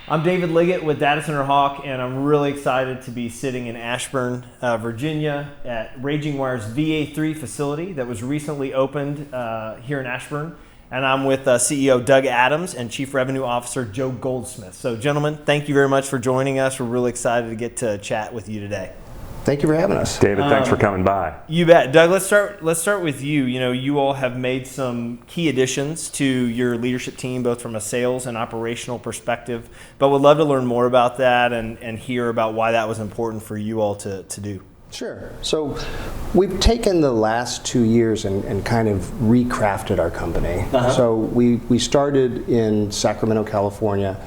I'm David Liggett with Data Center Hawk, and I'm really excited to be sitting in Ashburn, Virginia at Ragingwire's VA3 facility that was recently opened here in Ashburn. And I'm with CEO Doug Adams and Chief Revenue Officer Joe Goldsmith. So gentlemen, thank you very much for joining us. We're really excited to get to chat with you today. Thank you for having us. David, thanks for coming by. You bet. Doug, let's start with you. You know, you all have made some key additions to your leadership team, both from a sales and operational perspective, but would love to learn more about that and hear about why that was important for you all to do. Sure. So we've taken the last 2 years and kind of recrafted our company. So we started in Sacramento, California,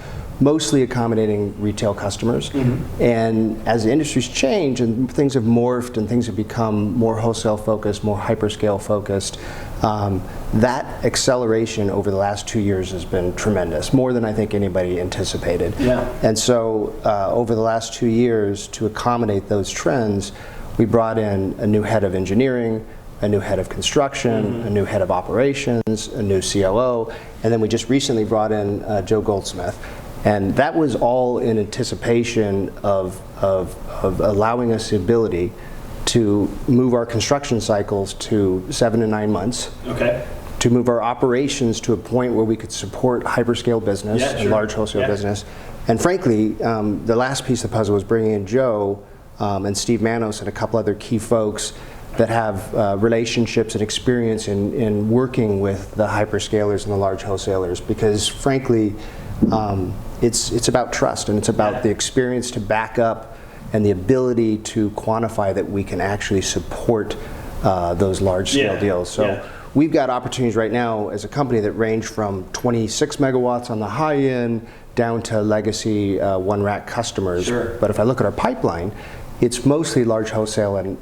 mostly accommodating retail customers. And as the industry's changed and things have morphed and things have become more wholesale focused, more hyperscale focused, that acceleration over the last 2 years has been tremendous, more than I think anybody anticipated. And so over the last 2 years, to accommodate those trends, we brought in a new head of engineering, a new head of construction, a new head of operations, a new COO, and then we just recently brought in Joe Goldsmith. And that was all in anticipation of allowing us the ability to move our construction cycles to 7 to 9 months. To move our operations to a point where we could support hyperscale business and large wholesale business. And frankly, the last piece of the puzzle was bringing in Joe and Steve Manos and a couple other key folks that have relationships and experience in working with the hyperscalers and the large wholesalers, because frankly, it's about trust, and it's about the experience to back up and the ability to quantify that we can actually support those large scale deals. So we've got opportunities right now as a company that range from 26 megawatts on the high end down to legacy one rack customers. But if I look at our pipeline, it's mostly large wholesale and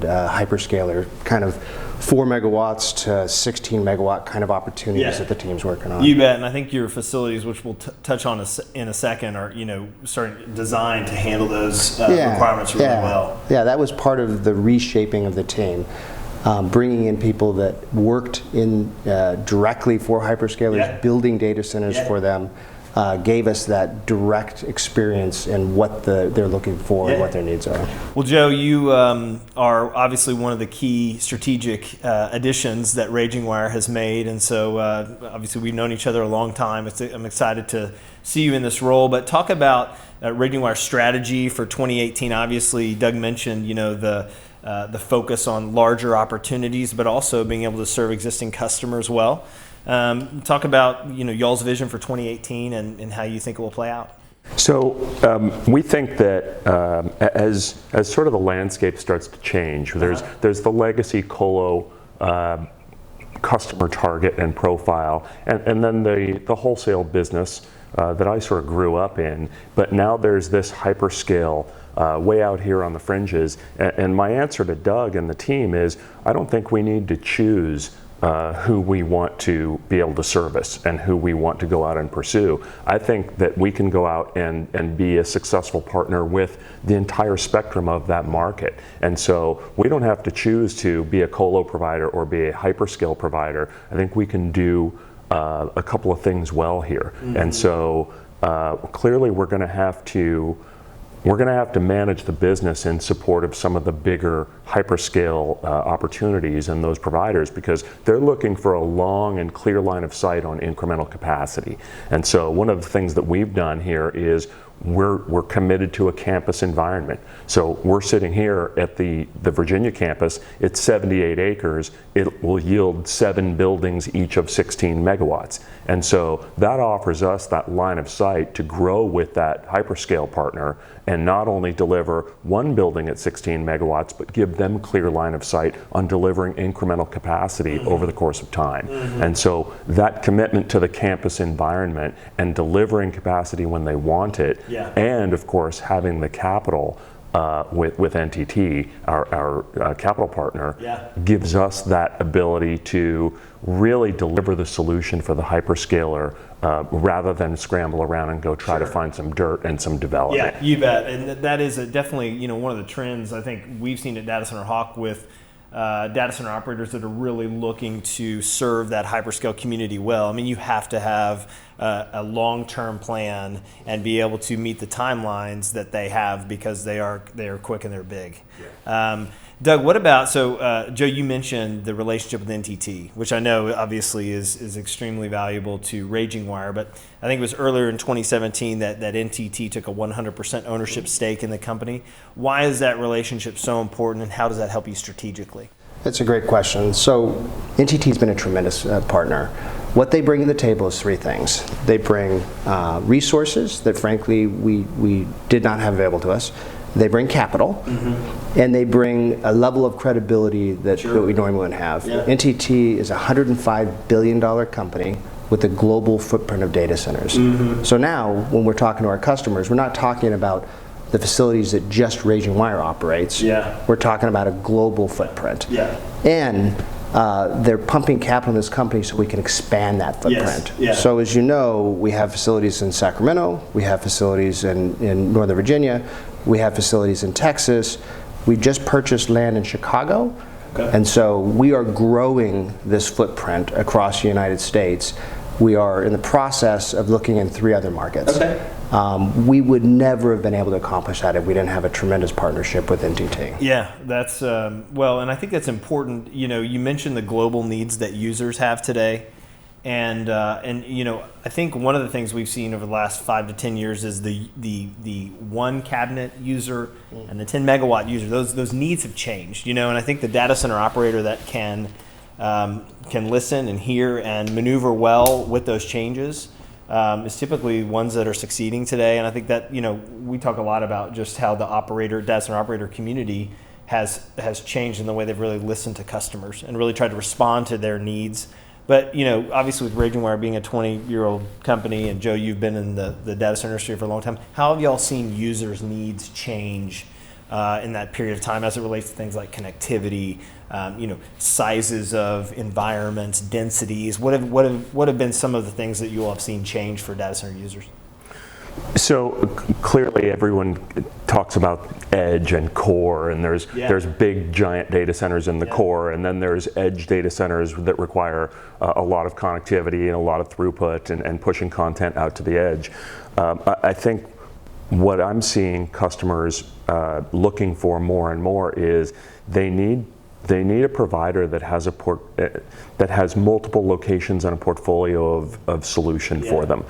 hyperscaler, kind of 4 megawatts to 16 megawatt kind of opportunities that the team's working on. You bet, and I think your facilities, which we'll touch on in a second, are starting designed to handle those requirements really well. Yeah, that was part of the reshaping of the team. Bringing in people that worked in directly for hyperscalers, building data centers for them, gave us that direct experience in what they're looking for and what their needs are. Well, Joe, you are obviously one of the key strategic additions that Ragingwire has made, and so obviously we've known each other a long time. I'm excited to see you in this role, but talk about Ragingwire's strategy for 2018. Obviously, Doug mentioned the focus on larger opportunities, but also being able to serve existing customers well. Talk about y'all's vision for 2018 and how you think it will play out. So we think that as sort of the landscape starts to change, there's the legacy colo customer target and profile, and then the wholesale business that I sort of grew up in. But now there's this hyperscale way out here on the fringes. And my answer to Doug and the team is, I don't think we need to choose who we want to be able to service and who we want to go out and pursue. I think that we can go out and be a successful partner with the entire spectrum of that market. And so we don't have to choose to be a colo provider or be a hyperscale provider. I think we can do a couple of things well here. And so clearly we're going to have to manage the business in support of some of the bigger hyperscale opportunities and those providers, because they're looking for a long and clear line of sight on incremental capacity. And so one of the things that we've done here is we're committed to a campus environment. So we're sitting here at the Virginia campus. It's 78 acres. It will yield 7 buildings, each of 16 megawatts. And so that offers us that line of sight to grow with that hyperscale partner and not only deliver one building at 16 megawatts, but give them clear line of sight on delivering incremental capacity over the course of time. And so that commitment to the campus environment and delivering capacity when they want it, and of course having the capital with NTT, our capital partner, gives us that ability to really deliver the solution for the hyperscaler rather than scramble around and go try to find some dirt and some development. Yeah, you bet. And that is definitely one of the trends I think we've seen at Data Center Hawk with data center operators that are really looking to serve that hyperscale community well, I mean, you have to have a long-term plan and be able to meet the timelines that they have, because they are quick and they're big. Yeah. Doug, what about, Joe, you mentioned the relationship with NTT, which I know obviously is extremely valuable to Ragingwire, but I think it was earlier in 2017 that NTT took a 100% ownership stake in the company. Why is that relationship so important, and how does that help you strategically? That's a great question. So NTT's been a tremendous partner. What they bring to the table is three things. They bring resources that frankly we did not have available to us. They bring capital, and they bring a level of credibility that we normally wouldn't have. Yeah. NTT is a $105 billion company with a global footprint of data centers. So now, when we're talking to our customers, we're not talking about the facilities that just Ragingwire operates. Yeah. We're talking about a global footprint. Yeah. And they're pumping capital in this company so we can expand that footprint. Yes. Yeah. So as you know, we have facilities in Sacramento, we have facilities in Northern Virginia, we have facilities in Texas. We just purchased land in Chicago. Okay. And so we are growing this footprint across the United States. We are in the process of looking in 3 other markets. Okay. We would never have been able to accomplish that if we didn't have a tremendous partnership with NTT. Yeah, that's, well, and I think that's important. You know, you mentioned the global needs that users have today. And you know, I think one of the things we've seen over the last 5 to 10 years is the 1 cabinet user and the 10 megawatt user. Those needs have changed, you know, and I think the data center operator that can listen and hear and maneuver well with those changes is typically ones that are succeeding today. And I think that, you know, we talk a lot about just how the data center operator community has changed in the way they've really listened to customers and really tried to respond to their needs. But, you know, obviously with Ragingwire being a 20-year-old company, and Joe, you've been in the data center industry for a long time, how have y'all seen users' needs change in that period of time as it relates to things like connectivity, you know, sizes of environments, densities? What have been some of the things that you all have seen change for data center users? So clearly everyone talks about edge and core, and there's big giant data centers in the core, and then there's edge data centers that require a lot of connectivity and a lot of throughput and pushing content out to the edge. I think what I'm seeing customers looking for more and more is they need a provider that has that has multiple locations and a portfolio of solution for them.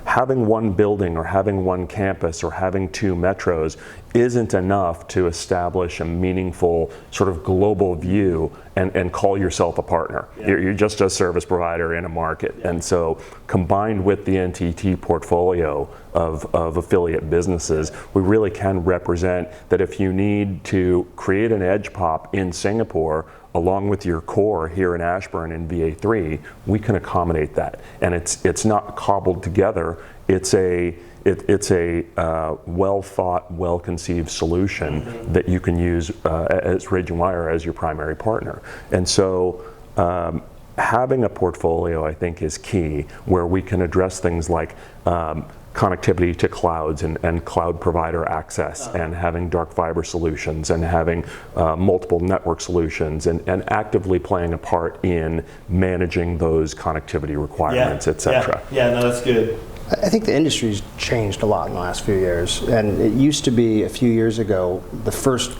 Having one building or having one campus or having 2 metros isn't enough to establish a meaningful sort of global view and call yourself a partner. You're just a service provider in a market. And so combined with the NTT portfolio of affiliate businesses, we really can represent that if you need to create an edge pop in Singapore along with your core here in Ashburn in VA3, we can accommodate that. And it's not cobbled together. It's a well thought, well conceived solution that you can use as Ragingwire as your primary partner. And so having a portfolio, I think, is key, where we can address things like connectivity to clouds and cloud provider access, and having dark fiber solutions, and having multiple network solutions, and actively playing a part in managing those connectivity requirements, et cetera. Yeah, no, that's good. I think the industry's changed a lot in the last few years, and it used to be a few years ago, the first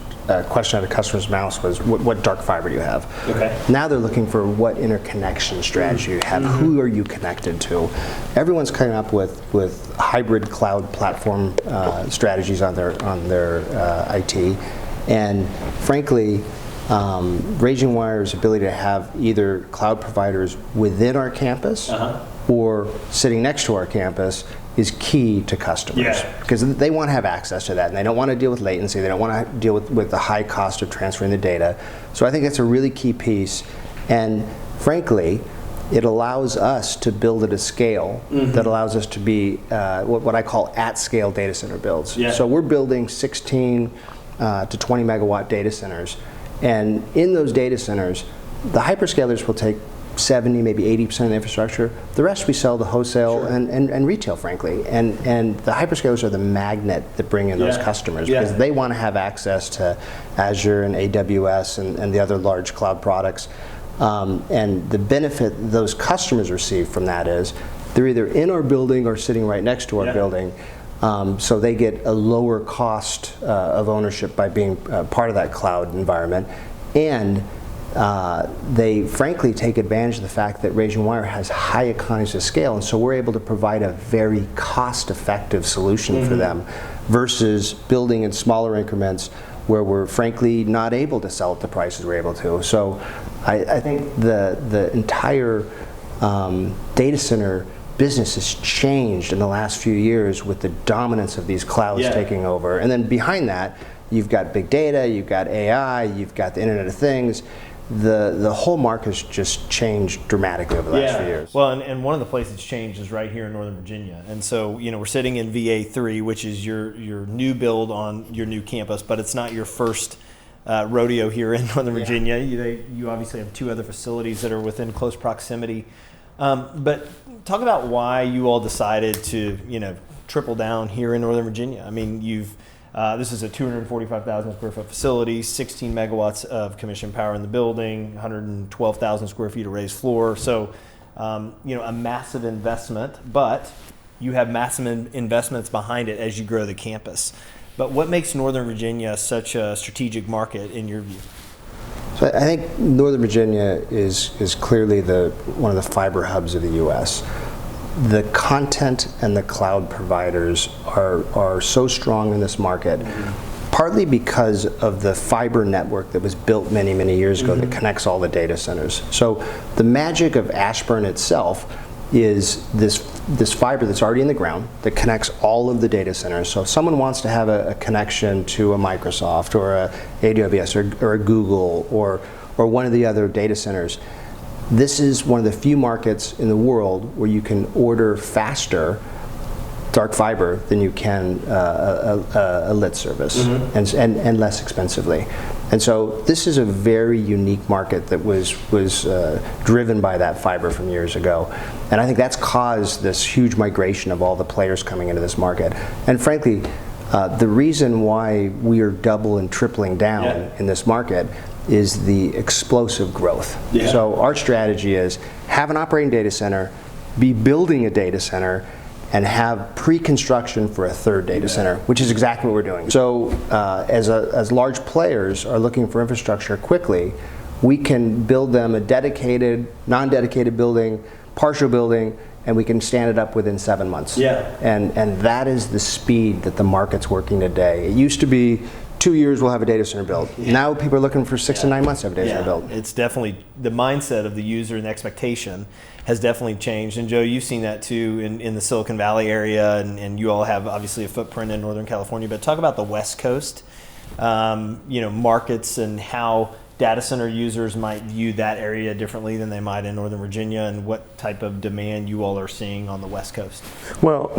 question out of customer's mouth was, what dark fiber do you have? Okay. Now they're looking for what interconnection strategy you have. Who are you connected to? Everyone's coming up with hybrid cloud platform strategies on their IT, and frankly, Ragingwire's ability to have either cloud providers within our campus or sitting next to our campus is key to customers, because they want to have access to that, and they don't want to deal with latency, they don't want to deal with the high cost of transferring the data. So I think that's a really key piece, and frankly, it allows us to build at a scale that allows us to be what I call at-scale data center builds. So we're building 16 to 20 megawatt data centers, and in those data centers, the hyperscalers will take 70, maybe 80% of the infrastructure. The rest we sell to wholesale and retail, frankly. And the hyperscalers are the magnet that bring in those customers because they want to have access to Azure and AWS and the other large cloud products. And the benefit those customers receive from that is they're either in our building or sitting right next to our building. So they get a lower cost of ownership by being part of that cloud environment. And they frankly take advantage of the fact that Ragingwire has high economies of scale, and so we're able to provide a very cost-effective solution for them versus building in smaller increments where we're frankly not able to sell at the prices we're able to. So I think the entire data center business has changed in the last few years with the dominance of these clouds taking over. And then behind that, you've got big data, you've got AI, you've got the Internet of Things. The whole market has just changed dramatically over the last few years. Well, and one of the places it's changed is right here in Northern Virginia. And so, we're sitting in VA3, which is your new build on your new campus, but it's not your first rodeo here in Northern Virginia. You obviously have 2 other facilities that are within close proximity. But talk about why you all decided to, triple down here in Northern Virginia. I mean, this is a 245,000 square foot facility, 16 megawatts of commissioned power in the building, 112,000 square feet of raised floor. So, a massive investment, but you have massive investments behind it as you grow the campus. But what makes Northern Virginia such a strategic market in your view? So I think Northern Virginia is clearly one of the fiber hubs of the U.S. The content and the cloud providers are so strong in this market, partly because of the fiber network that was built many, many years ago that connects all the data centers. So the magic of Ashburn itself is this fiber that's already in the ground that connects all of the data centers. So if someone wants to have a connection to a Microsoft or a AWS or a Google or one of the other data centers, this is one of the few markets in the world where you can order faster dark fiber than you can a lit service, and less expensively. And so this is a very unique market that was driven by that fiber from years ago. And I think that's caused this huge migration of all the players coming into this market. And frankly, the reason why we are double and tripling down in this market is the explosive growth. So our strategy is have an operating data center, be building a data center, and have pre-construction for a third data center, which is exactly what we're doing. So as large players are looking for infrastructure quickly, we can build them a dedicated, non-dedicated building, partial building, and we can stand it up within 7 months. And that is the speed that the market's working today. It used to be 2 years we'll have a data center built. Now people are looking for 6 to 9 months to have a data center built. It's definitely the mindset of the user and the expectation has definitely changed. And Joe, you've seen that too in the Silicon Valley area, and you all have obviously a footprint in Northern California. But talk about the West Coast, markets and how data center users might view that area differently than they might in Northern Virginia, and what type of demand you all are seeing on the West Coast. Well,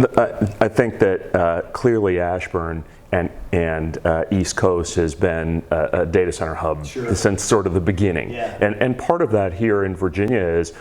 I think that clearly Ashburn and East Coast has been a data center hub since sort of the beginning. And part of that here in Virginia is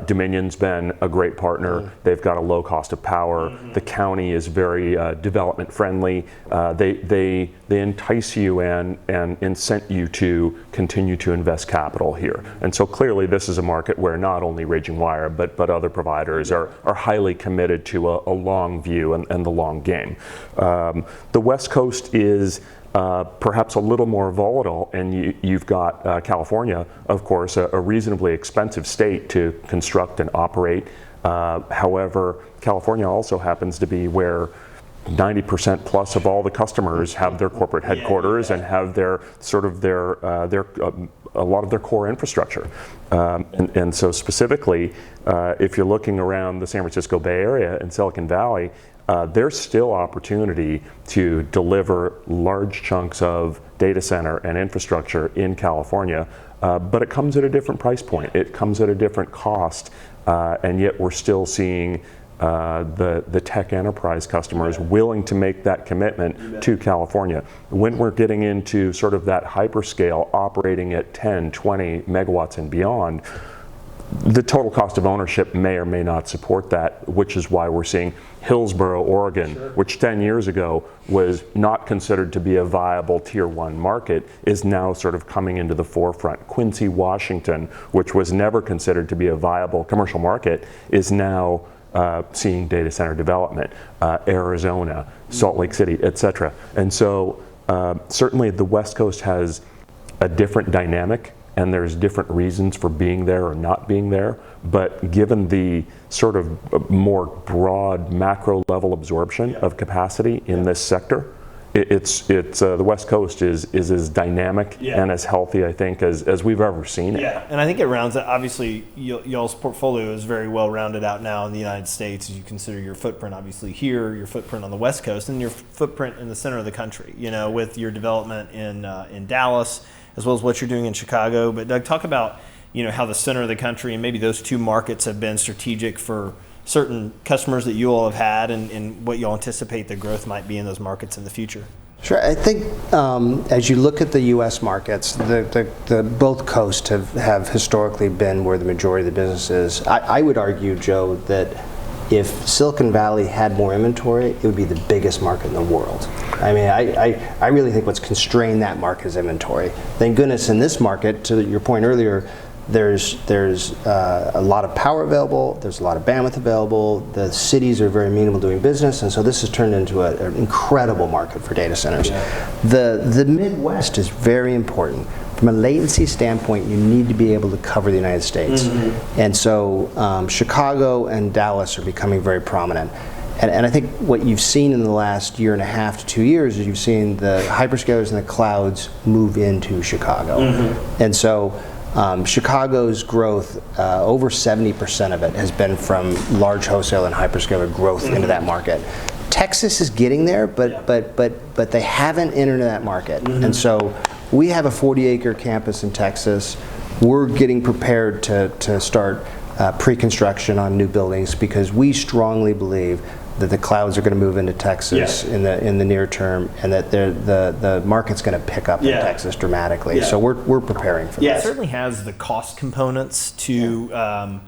Dominion's been a great partner. They've got a low cost of power. The county is very development friendly. They entice you and incent you to continue to invest capital here. And so clearly this is a market where not only Ragingwire but other providers are highly committed to a long view and the long game. The West Coast is perhaps a little more volatile, and you've got California, of course, a reasonably expensive state to construct and operate. However, California also happens to be where 90% plus of all the customers have their corporate headquarters and have their a lot of their core infrastructure. And so specifically, if you're looking around the San Francisco Bay Area and Silicon Valley, there's still opportunity to deliver large chunks of data center and infrastructure in California, but it comes at a different price point. It comes at a different cost, and yet we're still seeing the tech enterprise customers willing to make that commitment to California. When we're getting into sort of that hyperscale operating at 10, 20 megawatts and beyond, the total cost of ownership may or may not support that, which is why we're seeing Hillsboro, Oregon, which 10 years ago was not considered to be a viable tier 1 market, is now sort of coming into the forefront. Quincy, Washington, which was never considered to be a viable commercial market, is now seeing data center development. Arizona, Salt Lake City, et cetera. And so certainly the West Coast has a different dynamic, and there's different reasons for being there or not being there. But given the sort of more broad macro level absorption of capacity in this sector, it's the West Coast is as dynamic and as healthy, I think, as we've ever seen it. Yeah, and I think it rounds out. Obviously, y'all's portfolio is very well rounded out now in the United States, as you consider your footprint obviously here, your footprint on the West Coast, and your footprint in the center of the country. With your development in Dallas, as well as what you're doing in Chicago. But Doug, talk about how the center of the country and maybe those two markets have been strategic for certain customers that you all have had, and what you all anticipate the growth might be in those markets in the future. Sure. I think as you look at the U.S. markets, the both coasts have historically been where the majority of the business is. I would argue, Joe, that if Silicon Valley had more inventory, it would be the biggest market in the world. I mean, I really think what's constrained that market is inventory. Thank goodness in this market, to your point earlier, there's a lot of power available, there's a lot of bandwidth available, the cities are very amenable to doing business, and so this has turned into an incredible market for data centers. The Midwest is very important. From a latency standpoint, you need to be able to cover the United States. And so Chicago and Dallas are becoming very prominent. And I think what you've seen in the last year and a half to 2 years is you've seen the hyperscalers and the clouds move into Chicago. And so Chicago's growth, over 70% of it has been from large wholesale and hyperscaler growth into that market. Texas is getting there, but they haven't entered that market. And so we have a 40-acre campus in Texas. We're getting prepared to start pre-construction on new buildings because we strongly believe that the clouds are going to move into Texas in the near term, and that the market's going to pick up in Texas dramatically. So we're preparing for that. Yeah, it certainly has the cost components to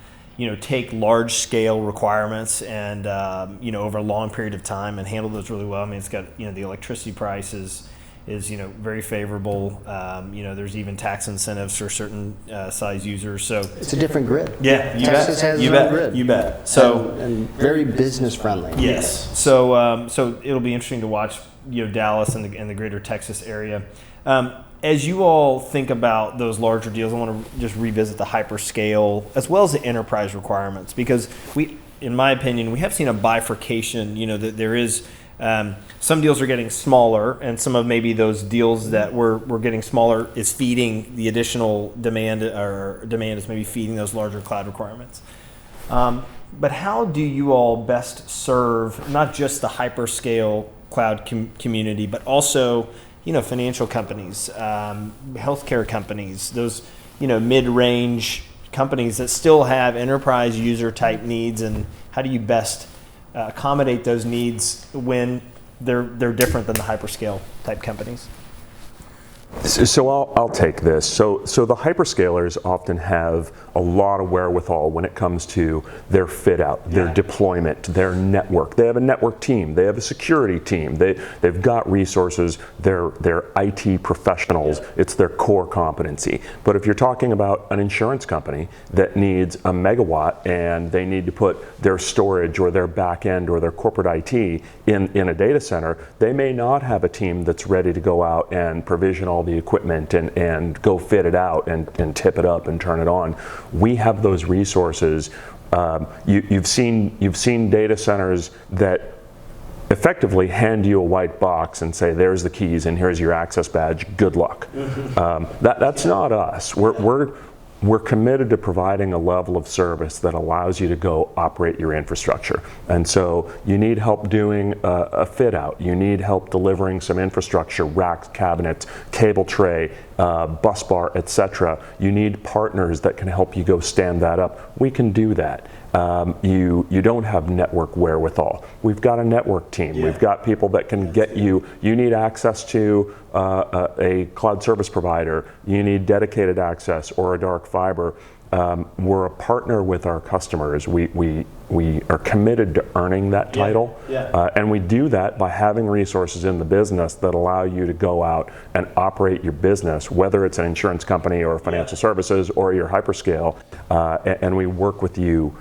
take large scale requirements and over a long period of time and handle those really well. I mean, it's got the electricity prices is very favorable. There's even tax incentives for certain size users. So it's a different grid. Yeah, Texas has its own grid. You bet. So and very business friendly. Yes. So it'll be interesting to watch Dallas and the greater Texas area. As you all think about those larger deals, I want to just revisit the hyperscale as well as the enterprise requirements, because in my opinion, we have seen a bifurcation. That there is. Some deals are getting smaller, and some of maybe those deals that we're getting smaller is feeding the additional demand, or demand is maybe feeding those larger cloud requirements. But how do you all best serve not just the hyperscale cloud community, but also financial companies, healthcare companies, those mid-range companies that still have enterprise user type needs, and how do you best accommodate those needs when they're different than the hyperscale type companies? So I'll take this. So the hyperscalers often have a lot of wherewithal when it comes to their fit out, their deployment, their network. They have a network team. They have a security team. They've got resources. They're IT professionals. It's their core competency. But if you're talking about an insurance company that needs a megawatt and they need to put their storage or their back end or their corporate IT in a data center, they may not have a team that's ready to go out and provision all the equipment and go fit it out and tip it up and turn it on. We have those resources. You've seen data centers that effectively hand you a white box and say, there's the keys and here's your access badge, good luck. That's not us. We're committed to providing a level of service that allows you to go operate your infrastructure. And so you need help doing a fit out. You need help delivering some infrastructure, racks, cabinets, cable tray, bus bar, etc. You need partners that can help you go stand that up. We can do that. You don't have network wherewithal. We've got a network team. We've got people that can get you need access to a cloud service provider. You need dedicated access or a dark fiber. we're a partner with our customers. We are committed to earning that title, and we do that by having resources in the business that allow you to go out and operate your business, whether it's an insurance company or financial services or your hyperscale, and we work with you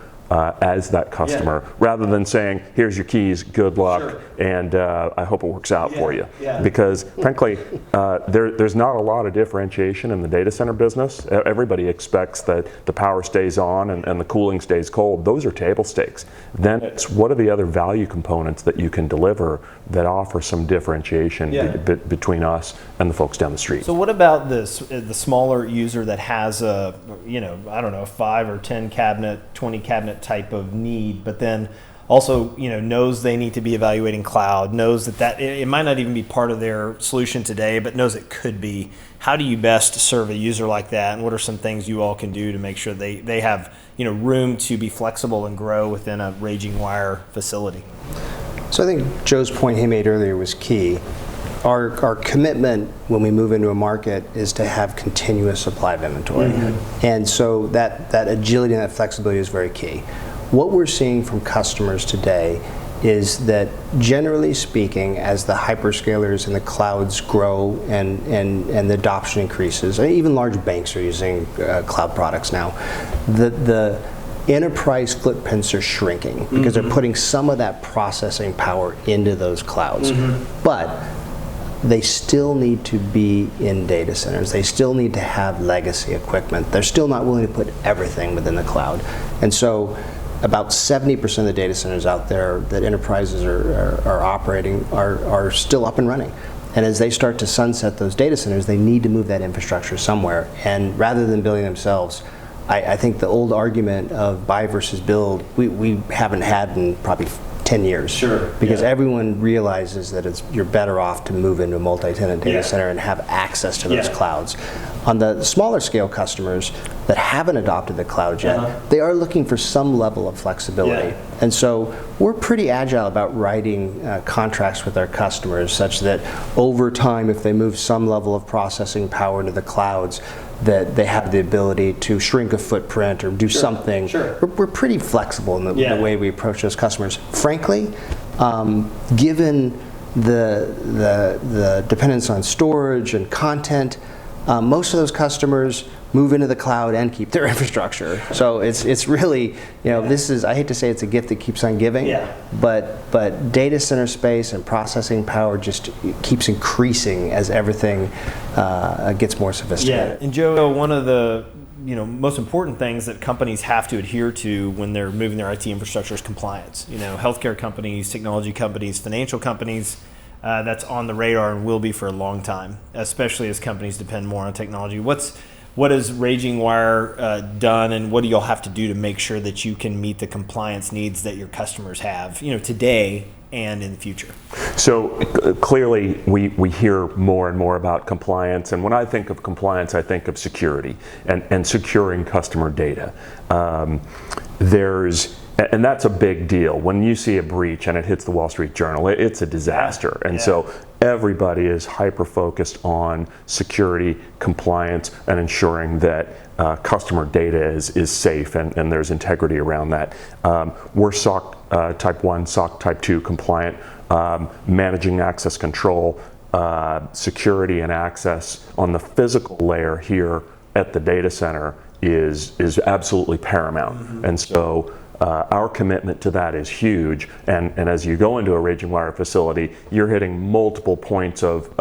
as that customer, rather than saying, here's your keys, good luck, and I hope it works out for you. Because frankly, there's not a lot of differentiation in the data center business. Everybody expects that the power stays on and the cooling stays cold. Those are table stakes. Then it's what are the other value components that you can deliver that offer some differentiation between us and the folks down the street. So what about the smaller user that has a, I don't know, 5 or 10 cabinet, 20 cabinet type of need, but then also knows they need to be evaluating cloud, knows that it might not even be part of their solution today, but knows it could be. How do you best serve a user like that, and what are some things you all can do to make sure they have room to be flexible and grow within a Ragingwire facility? So I think Joe's point he made earlier was key. Our commitment when we move into a market is to have continuous supply of inventory. And so that agility and that flexibility is very key. What we're seeing from customers today is that generally speaking, as the hyperscalers and the clouds grow and the adoption increases, even large banks are using cloud products now, the enterprise footprints are shrinking because they're putting some of that processing power into those clouds. But they still need to be in data centers. They still need to have legacy equipment. They're still not willing to put everything within the cloud. And so about 70% of the data centers out there that enterprises are operating are still up and running. And as they start to sunset those data centers, they need to move that infrastructure somewhere. And rather than building themselves, I think the old argument of buy versus build, we haven't had in probably 10 years. Because everyone realizes that you're better off to move into a multi-tenant data center and have access to those clouds. On the smaller scale customers that haven't adopted the cloud yet, they are looking for some level of flexibility. And so we're pretty agile about writing contracts with our customers such that over time, if they move some level of processing power into the clouds, that they have the ability to shrink a footprint or do something. We're pretty flexible in the way we approach those customers. Frankly, given the dependence on storage and content, most of those customers move into the cloud and keep their infrastructure. So it's really, this is, I hate to say it's a gift that keeps on giving, but data center space and processing power just keeps increasing as everything gets more sophisticated. And Joe, one of the most important things that companies have to adhere to when they're moving their IT infrastructure is compliance. Healthcare companies, technology companies, financial companies, that's on the radar and will be for a long time, especially as companies depend more on technology. What has Ragingwire done, and what do y'all have to do to make sure that you can meet the compliance needs that your customers have, today and in the future? So clearly, we hear more and more about compliance, and when I think of compliance, I think of security and securing customer data. And that's a big deal. When you see a breach and it hits the Wall Street Journal, it's a disaster. And so everybody is hyper-focused on security, compliance, and ensuring that customer data is safe and there's integrity around that. We're SOC Type 1, SOC Type 2 compliant, managing access control, security and access on the physical layer here at the data center is absolutely paramount. And so our commitment to that is huge, and as you go into a Ragingwire facility, you're hitting multiple points of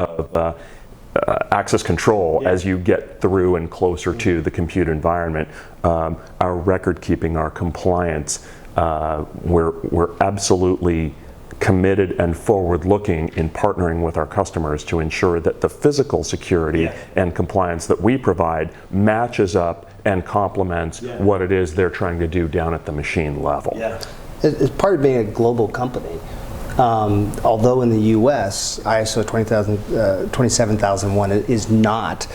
access control as you get through and closer to the compute environment. Our record keeping, our compliance, we're absolutely committed and forward-looking in partnering with our customers to ensure that the physical security and compliance that we provide matches up and complements what it is they're trying to do down at the machine level. As part of being a global company, although in the US, ISO 27001 is not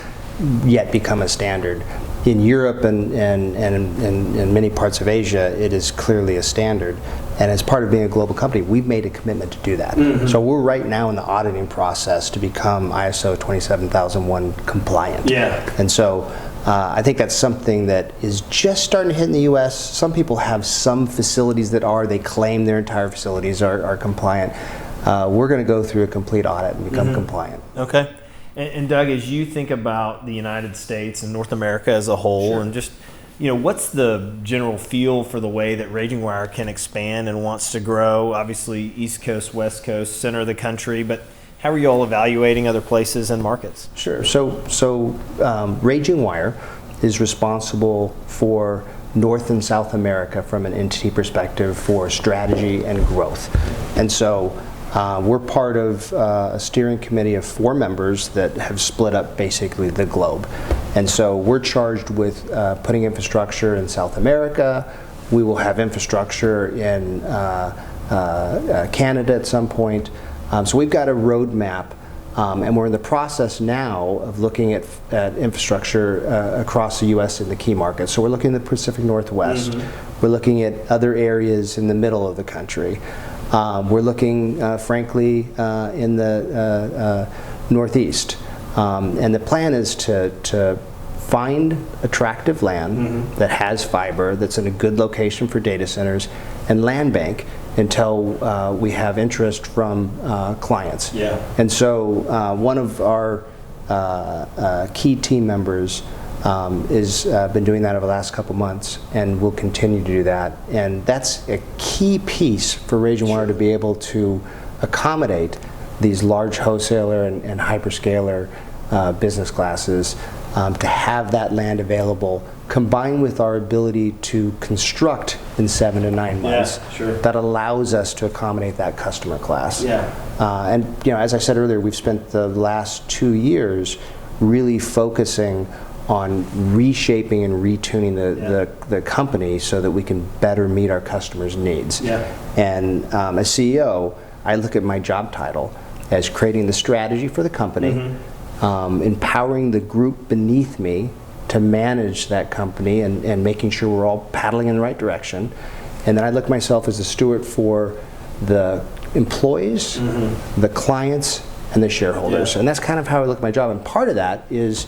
yet become a standard, in Europe and in many parts of Asia, it is clearly a standard. And as part of being a global company, we've made a commitment to do that. So we're right now in the auditing process to become ISO 27001 compliant. And so I think that's something that is just starting to hit in the U.S. Some people have some facilities that they claim their entire facilities are compliant. We're going to go through a complete audit and become compliant. Okay. And Doug, as you think about the United States and North America as a whole, Sure. and just, what's the general feel for the way that Ragingwire can expand and wants to grow? Obviously, East Coast, West Coast, center of the country, but how are you all evaluating other places and markets? Sure. So Ragingwire is responsible for North and South America from an entity perspective for strategy and growth. And so we're part of a steering committee of 4 members that have split up basically the globe. And so we're charged with putting infrastructure in South America. We will have infrastructure in Canada at some point. So we've got a roadmap, and we're in the process now of looking at infrastructure across the U.S. in the key markets. So we're looking at the Pacific Northwest. We're looking at other areas in the middle of the country. We're looking, frankly, in the Northeast. And the plan is to find attractive land that has fiber, that's in a good location for data centers, and land bank until we have interest from clients. Yeah. And so one of our key team members has been doing that over the last couple months, and will continue to do that. And that's a key piece for Ragingwire to be able to accommodate these large wholesaler and hyperscaler business classes, to have that land available, combined with our ability to construct in 7 to 9 months. Yeah, sure. That allows us to accommodate that customer class. Yeah. And as I said earlier, we've spent the last 2 years really focusing on reshaping and retuning the company so that we can better meet our customers' needs. Yeah. And as CEO, I look at my job title as creating the strategy for the company, empowering the group beneath me to manage that company and making sure we're all paddling in the right direction. And then I look at myself as a steward for the employees, the clients, and the shareholders. Yeah. And that's kind of how I look at my job. And part of that is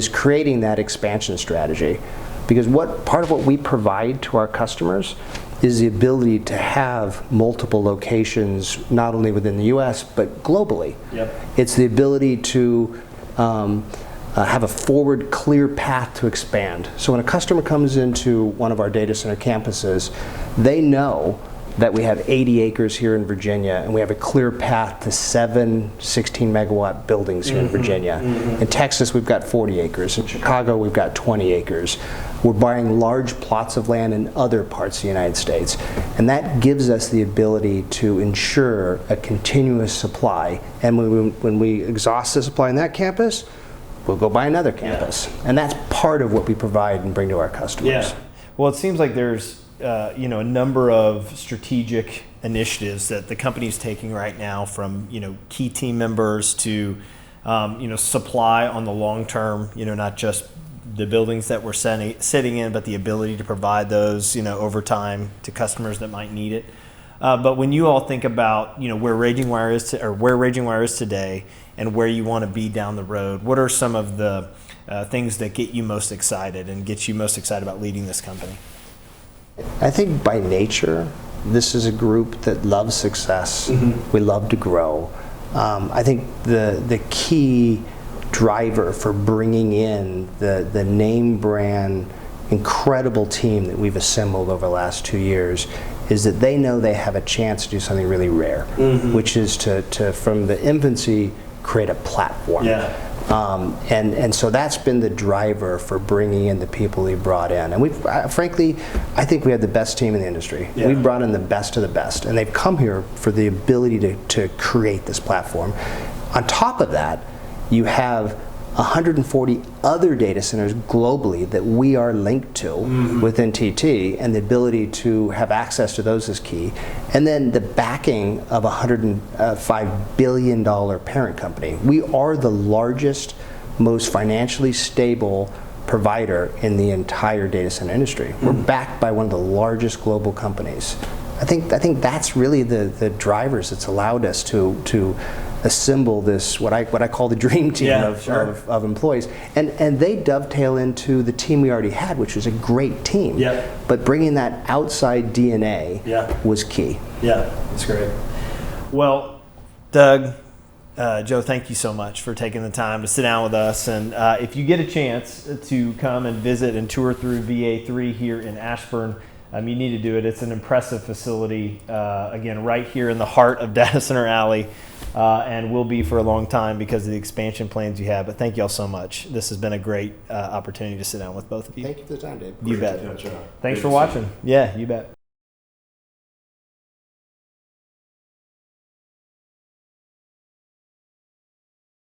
creating that expansion strategy. Because part of what we provide to our customers is the ability to have multiple locations, not only within the US, but globally. Yep. It's the ability to have a forward, clear path to expand. So when a customer comes into one of our data center campuses, they know that we have 80 acres here in Virginia, and we have a clear path to 7 16-megawatt buildings here in Virginia. In Texas, we've got 40 acres. In Chicago, we've got 20 acres. We're buying large plots of land in other parts of the United States. And that gives us the ability to ensure a continuous supply. And when we exhaust the supply in that campus, we'll go buy another campus. Yeah. And that's part of what we provide and bring to our customers. Yeah. Well, it seems like there's a number of strategic initiatives that the company's taking right now, from key team members to supply on the long term, not just the buildings that we're sitting in, but the ability to provide those over time to customers that might need it. But when you all think about where Ragingwire is today and where you want to be down the road, what are some of the things that get you most excited about leading this company? I think by nature, this is a group that loves success. We love to grow. I think the key driver for bringing in the name brand incredible team that we've assembled over the last 2 years is that they know they have a chance to do something really rare, which is to from the infancy create a platform. Yeah. And so that's been the driver for bringing in the people we brought in. And frankly, I think we have the best team in the industry. Yeah. We've brought in the best of the best, and they've come here for the ability to create this platform. On top of that, you have 140 other data centers globally that we are linked to within TT, and the ability to have access to those is key. And then the backing of a $105 billion parent company. We are the largest, most financially stable provider in the entire data center industry. We're backed by one of the largest global companies. I think that's really the drivers that's allowed us to assemble this what I call the dream team Yeah, of, sure. of employees, and they dovetail into the team we already had, which was a great team. Yeah. But bringing that outside DNA Yeah. was key. Yeah, that's great. Well, Doug, Joe, thank you so much for taking the time to sit down with us. And if you get a chance to come and visit and tour through VA3 here in Ashburn, you need to do it. It's an impressive facility, again, right here in the heart of Data Center Alley, and will be for a long time because of the expansion plans you have. But thank you all so much. This has been a great opportunity to sit down with both of you. Thank you for the time, Dave. You bet. Catch up. Thanks Great for to see watching. you. Yeah, you bet.